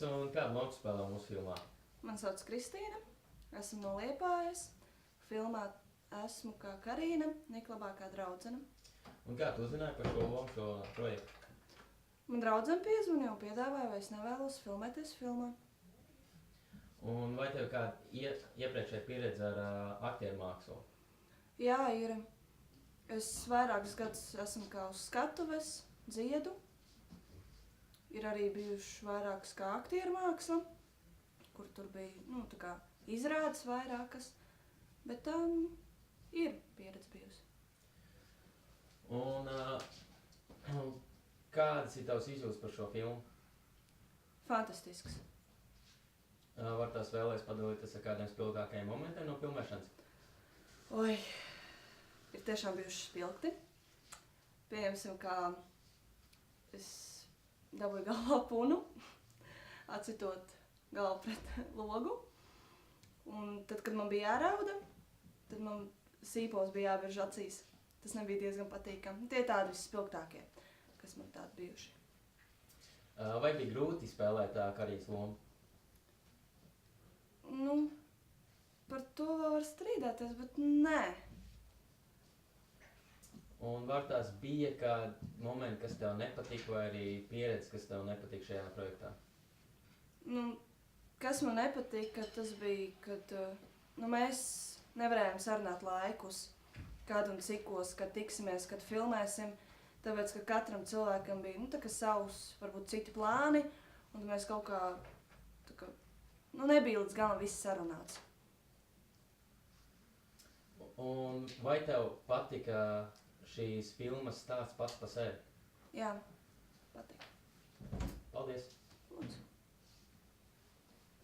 un kādu lomu spēlē mūsu filmā? Man sauc Kristīna, esmu no Liepājas. Filmā esmu kā Karīna, Nika labākā draudzene. Un kā tu uzzināji par šo lomu, šo projektu? Man draudzene piezvanīja un piedāvāja, vai es nevēlos filmēties filmā. Un vai tev kāda iepriekšēja pieredze ar aktieru mākslu? Jā, ir. Es vairākus gadus esmu kā uz skatuves, dziedu. Ir arī bijuši vairākas kā aktieru māksla, kur tur bija, tā kā izrādes vairākas, bet ir pieredze bijusi. Un kādas ir tavas izjūtas par šo filmu? Fantastisks. Var tās vēlreiz padalīties ar kādiem spilgtākajiem momentiem no filmēšanas? Oi, ir tiešām bijuši spilgti. Pieņemsim, kā es dabūju galvā punu, atsitot galvu pret logu. Un tad, kad man bija jārauda, tad man sīpos bija jāberž acīs. Tas nebija diezgan patīkami. Tie tādi visspilgtākie, kas man tādi bijuši. Vai bija grūti spēlēt Karīnas lomu? Par to vēl var strīdēties, bet nē. Un var tās bija kādi momenti, kas tev nepatika, vai arī pieredze, kas tev nepatika šajā projektā? Kas man nepatika, tas bija, kad mēs nevarējām sarunāt laikus, kad un cikos, kad tiksimies, kad filmēsim, tāpēc, ka katram cilvēkam bija tā kā savs, varbūt citi plāni, un mēs kaut kā, nebija līdz galam viss sarunāts. Un vai tev patika šīs filmas stāsts pats par sevi? Jā, patika.